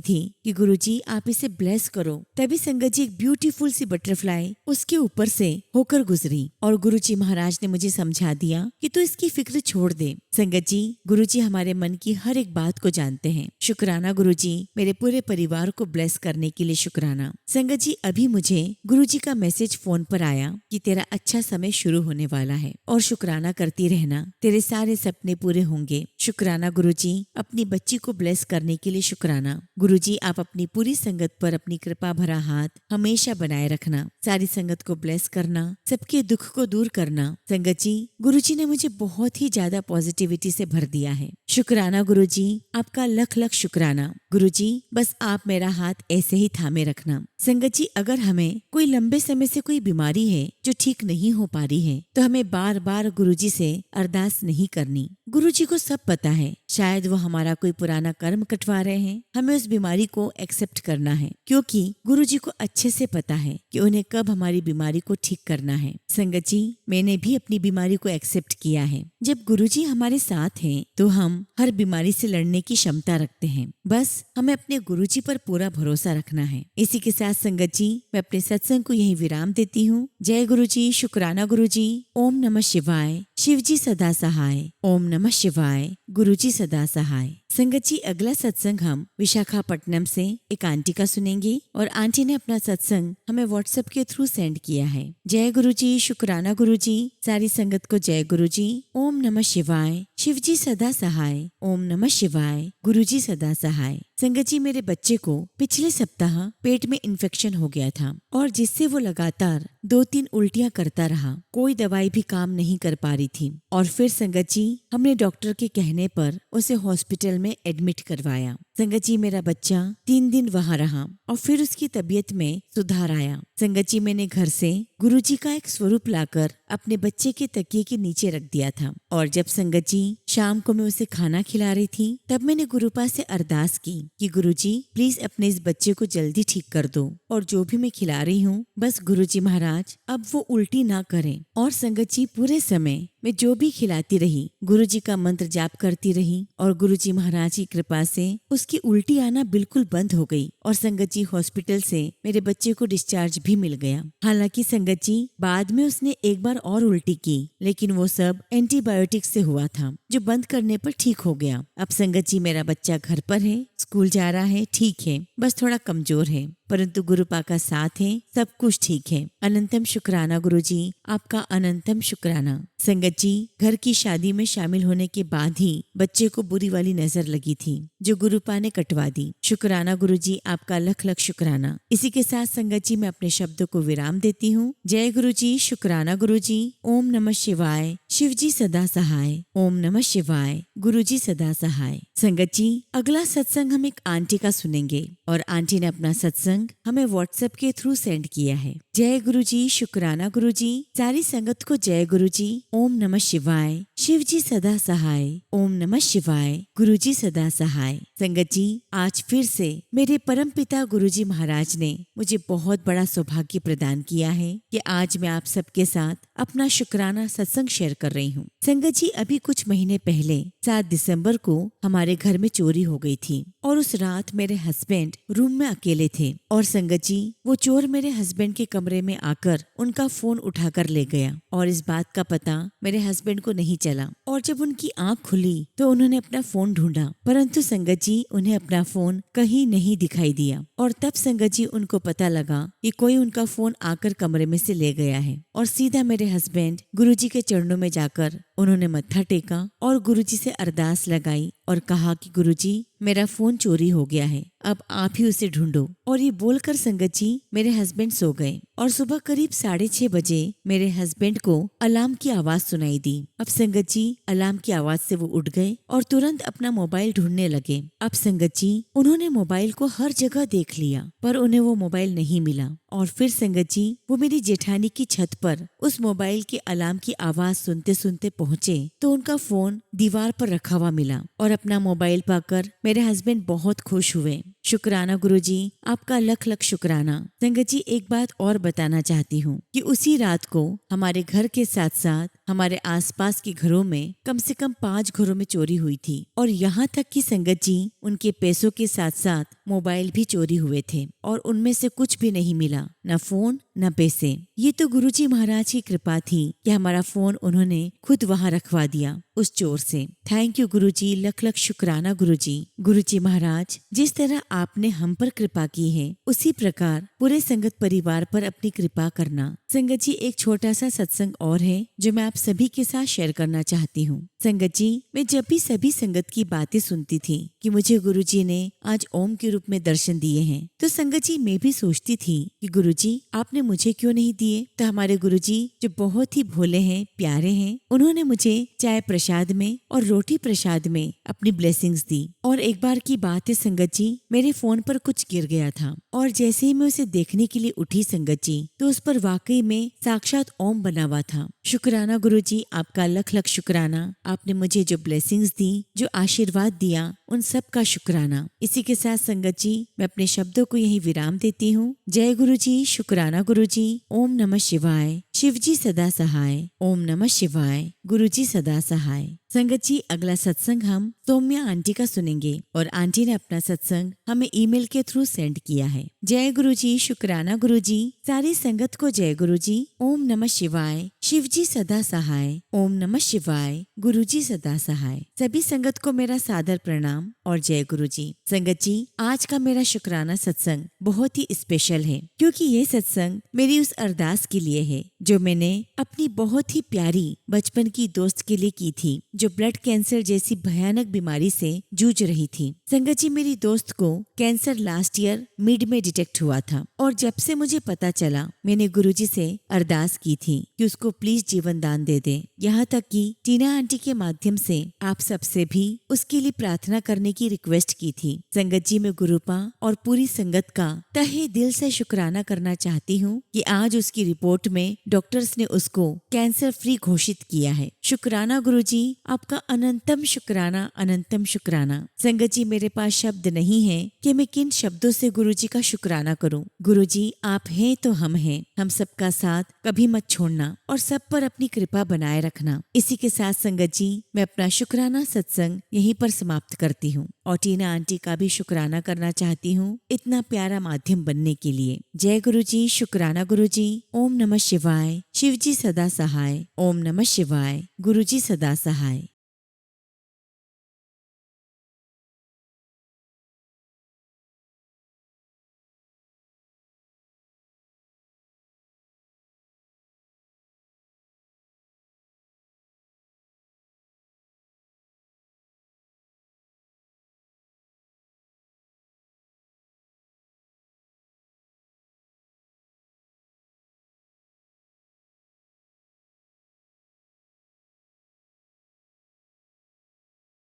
थी कि गुरुजी आप इसे ब्लेस करो। तभी संगत जी, एक ब्यूटीफुल सी बटरफ्लाई उसके ऊपर से होकर गुजरी और गुरुजी महाराज ने मुझे समझा दिया कि तू इसकी फिक्र छोड़ दे। संगत जी, गुरुजी हमारे मन की हर एक बात को जानते हैं। शुक्राना गुरुजी, मेरे पूरे परिवार को ब्लेस करने के लिए शुक्राना। संगत जी, अभी मुझे गुरुजी का मैसेज फोन पर आया कि तेरा अच्छा समय शुरू होने वाला है और शुक्राना करती रहना, तेरे सारे सपने पूरे होंगे। शुक्राना गुरुजी, अपनी बच्ची को ब्लेस करने के लिए शुक्राना। गुरुजी, आप अपनी पूरी संगत पर अपनी कृपा भरा हाथ हमेशा बनाए रखना, सारी संगत को ब्लेस करना, सबके दुख को दूर करना। संगत जी, गुरुजी ने मुझे बहुत ही ज्यादा पॉजिटिविटी से भर दिया है। शुक्राना गुरुजी, आपका लख लख शुक्राना। गुरुजी, बस आप मेरा हाथ ऐसे ही थामे रखना। संगत जी, अगर हमें कोई लंबे समय से कोई बीमारी है जो ठीक नहीं हो पा रही है तो हमें बार बार गुरुजी से अरदास नहीं करनी। गुरुजी को सब पता है, शायद वो हमारा कोई पुराना कर्म कटवा रहे हैं। हमें उस बीमारी को एक्सेप्ट करना है क्योंकि गुरुजी को अच्छे से पता है कि उन्हें कब हमारी बीमारी को ठीक करना है। संगत जी, मैंने भी अपनी बीमारी को एक्सेप्ट किया है। जब गुरुजी हमारे साथ हैं तो हम हर बीमारी से लड़ने की क्षमता रखते हैं। बस हमें अपने गुरुजी पर पूरा भरोसा रखना है। इसी के साथ संगत जी, मैं अपने सत्संग को यही विराम देती हूँ। जय गुरुजी, शुक्राना गुरुजी। ओम नमः शिवाय। शिव जी सदा सहाय। ओम नमः शिवाय। गुरुजी सदा सहाय। संगत जी, अगला सत्संग हम विशाखापट्टनम से एक आंटी का सुनेंगे और आंटी ने अपना सत्संग हमें व्हाट्सएप के थ्रू सेंड किया है। जय गुरुजी, शुक्राना गुरुजी। सारी संगत को जय गुरुजी। ओम नमः शिवाय। शिव जी सदा सहाय। ओम नमः शिवाय। गुरुजी सदा सहाय। संगत जी, मेरे बच्चे को पिछले सप्ताह पेट में इन्फेक्शन हो गया था और जिससे वो लगातार 2-3 उल्टियां करता रहा। कोई दवाई भी काम नहीं कर पा रही थी और फिर संगत जी, हमने डॉक्टर के कहने पर उसे हॉस्पिटल में एडमिट करवाया। संगत जी, मेरा बच्चा 3 दिन वहाँ रहा और फिर उसकी तबीयत में सुधार आया। संगत जी, मैंने घर से गुरुजी का एक स्वरूप लाकर अपने बच्चे के तकिए के नीचे रख दिया था और जब संगत जी शाम को मैं उसे खाना खिला रही थी तब मैंने गुरुपा से अरदास की कि गुरुजी प्लीज अपने इस बच्चे को जल्दी ठीक कर दो और जो भी मैं खिला रही हूँ बस गुरुजी महाराज अब वो उल्टी ना करें। और संगत जी, पूरे समय मैं जो भी खिलाती रही गुरुजी का मंत्र जाप करती रही और गुरुजी महाराज की कृपा से उसकी उल्टी आना बिल्कुल बंद हो गई और संगत जी हॉस्पिटल से मेरे बच्चे को डिस्चार्ज भी मिल गया। हालांकि संगत जी बाद में उसने एक बार और उल्टी की लेकिन वो सब एंटीबायोटिक से हुआ था जो बंद करने पर ठीक हो गया। अब संगत जी मेरा बच्चा घर पर है, स्कूल जा रहा है, ठीक है, बस थोड़ा कमजोर है। परंतु गुरुपा का साथ है, सब कुछ ठीक है। अनंतम शुक्राना गुरुजी, आपका अनंतम शुक्राना। संगत जी, घर की शादी में शामिल होने के बाद ही बच्चे को बुरी वाली नजर लगी थी, जो गुरुपा ने कटवा दी। शुक्राना गुरुजी, आपका लख लख शुक्राना। इसी के साथ संगत जी, मैं अपने शब्दों को विराम देती हूँ। जय गुरुजी, शुक्राना गुरुजी। ओम नमः शिवाय। शिवजी सदा सहाय। ओम नमः शिवाय। गुरुजी सदा सहाय। संगत जी, अगला सत्संग हम एक आंटी का सुनेंगे और आंटी ने अपना सत्संग हमें व्हाट्सएप के थ्रू सेंड किया है। जय गुरुजी, शुक्राना गुरुजी। सारी संगत को जय गुरुजी। ओम नमः शिवाय। शिवजी सदा सहाय। ओम नमः शिवाय। गुरुजी सदा सहाय। संगत जी, आज फिर से मेरे परम पिता गुरुजी महाराज ने मुझे बहुत बड़ा सौभाग्य प्रदान किया है कि आज मैं आप सबके साथ अपना शुक्राना सत्संग शेयर कर रही हूँ। संगत जी, अभी कुछ महीने पहले 7 दिसंबर को हमारे घर में चोरी हो गई थी और उस रात मेरे हस्बैंड रूम में अकेले थे और संगत जी, वो चोर मेरे हस्बैंड के कमरे में आकर उनका फोन उठाकर ले गया और इस बात का पता मेरे हस्बैंड को नहीं चला। और जब उनकी आंख खुली तो उन्होंने अपना फोन ढूंढा, परंतु संगत जी, उन्हें अपना फोन कहीं नहीं दिखाई दिया। और तब संगत जी, उनको पता लगा कि कोई उनका फोन आकर कमरे में से ले गया है और सीधा मेरे हस्बैंड गुरुजी के चरणों में जाकर उन्होंने मत्था टेका और गुरुजी से अरदास लगाई और कहा कि गुरुजी, मेरा फोन चोरी हो गया है, अब आप ही उसे ढूंढो। और ये बोलकर संगत जी, मेरे हस्बैंड सो गए और सुबह करीब 6:30 बजे मेरे हस्बैंड को अलार्म की आवाज सुनाई दी। अब संगत जी, अलार्म की आवाज से वो उठ गए और तुरंत अपना मोबाइल ढूंढने लगे। अब संगत जी, उन्होंने मोबाइल को हर जगह देख लिया पर उन्हें वो मोबाइल नहीं मिला। और फिर संगत जी, वो मेरी जेठानी की छत पर उस मोबाइल के अलार्म की आवाज सुनते सुनते पहुँचे तो उनका फोन दीवार पर रखा हुआ मिला और अपना मोबाइल पाकर मेरे हस्बैंड बहुत खुश हुए। शुक्राना गुरुजी, आपका लख लख शुक्राना। संगत जी, एक बात और बताना चाहती हूँ कि उसी रात को हमारे घर के साथ साथ हमारे आसपास के घरों में कम से कम 5 घरों में चोरी हुई थी और यहाँ तक कि संगत जी, उनके पैसों के साथ साथ मोबाइल भी चोरी हुए थे और उनमें से कुछ भी नहीं मिला, न फोन न पैसे। ये तो गुरुजी महाराज की कृपा थी कि हमारा फोन उन्होंने खुद वहाँ रखवा दिया उस चोर से। थैंक यू गुरुजी, लख लख शुक्राना गुरुजी। गुरुजी महाराज, जिस तरह आपने हम पर कृपा की है उसी प्रकार पूरे संगत परिवार पर अपनी कृपा करना। संगत जी, एक छोटा सा सत्संग और है जो मैं आप सभी के साथ शेयर करना चाहती हूँ। संगत जी, मैं जब भी सभी संगत की बातें सुनती थी कि मुझे गुरुजी ने आज ओम के रूप में दर्शन दिए हैं, तो संगत जी, मैं भी सोचती थी कि गुरुजी, आपने मुझे क्यों नहीं दिए। तो हमारे गुरुजी जो बहुत ही भोले हैं, प्यारे हैं, उन्होंने मुझे चाय प्रसाद में और रोटी प्रसाद में अपनी ब्लेसिंग्स दी। और एक बार की बात है संगत जी, मेरे फोन पर कुछ गिर गया था और जैसे ही मैं उसे देखने के लिए उठी संगत जी, तो उस पर वाकई में साक्षात ओम बना हुआ था। शुक्राना गुरुजी, आपका लख लख शुक्राना। आपने मुझे जो ब्लेसिंग्स दी, जो आशीर्वाद दिया, उन सब का शुक्राना। इसी के साथ संगत जी, मैं अपने शब्दों को यही विराम देती हूँ। जय गुरुजी, शुक्राना गुरुजी। ओम नमः शिवाय। शिवजी सदा सहाय। ओम नमः शिवाय। गुरुजी सदा सहाय। संगत जी, अगला सत्संग हम सौम्या आंटी का सुनेंगे और आंटी ने अपना सत्संग हमें ईमेल के थ्रू सेंड किया है। जय गुरुजी, शुक्राना गुरुजी। सारी संगत को जय गुरुजी। ओम नमः शिवाय। शिवजी सदा सहाय। ओम नमः शिवाय। गुरुजी सदा सहाय। सभी संगत को मेरा सादर प्रणाम और जय गुरुजी। संगत जी, आज का मेरा शुक्राना सत्संग बहुत ही स्पेशल है क्योंकि ये सत्संग मेरी उस अरदास के लिए है जो मैंने अपनी बहुत ही प्यारी बचपन की दोस्त के लिए की थी, जो ब्लड कैंसर जैसी भयानक बीमारी से जूझ रही थी। संगत जी, मेरी दोस्त को कैंसर लास्ट ईयर मिड में डिटेक्ट हुआ था और जब से मुझे पता चला, मैंने गुरुजी से अरदास की थी कि उसको प्लीज जीवन दान दे दे। यहाँ तक कि टीना आंटी के माध्यम से आप सबसे भी उसके लिए प्रार्थना करने की रिक्वेस्ट की थी। संगत जी, मैं गुरुपा और पूरी संगत का तहे दिल से शुक्राना करना चाहती हूँ कि आज उसकी रिपोर्ट में डॉक्टर्स ने उसको कैंसर फ्री घोषित किया है। शुक्राना गुरुजी, आपका अनंतम शुक्राना, अनंतम शुक्राना। संगत जी, मेरे पास शब्द नहीं है कि मैं किन शब्दों से गुरुजी का शुक्राना करूं। गुरुजी, आप हैं तो हम हैं, हम सबका साथ कभी मत छोड़ना और सब पर अपनी कृपा बनाए रखना। इसी के साथ संगत जी, मैं अपना शुक्राना सत्संग यहीं पर समाप्त करती हूँ और टीना आंटी का भी शुक्राना करना चाहती हूँ इतना प्यारा माध्यम बनने के लिए। जय गुरुजी, शुक्राना गुरुजी। ओम नमः शिवाय। शिवजी सदा सहाय। ओम नमः शिवाय। गुरुजी सदा सहाय।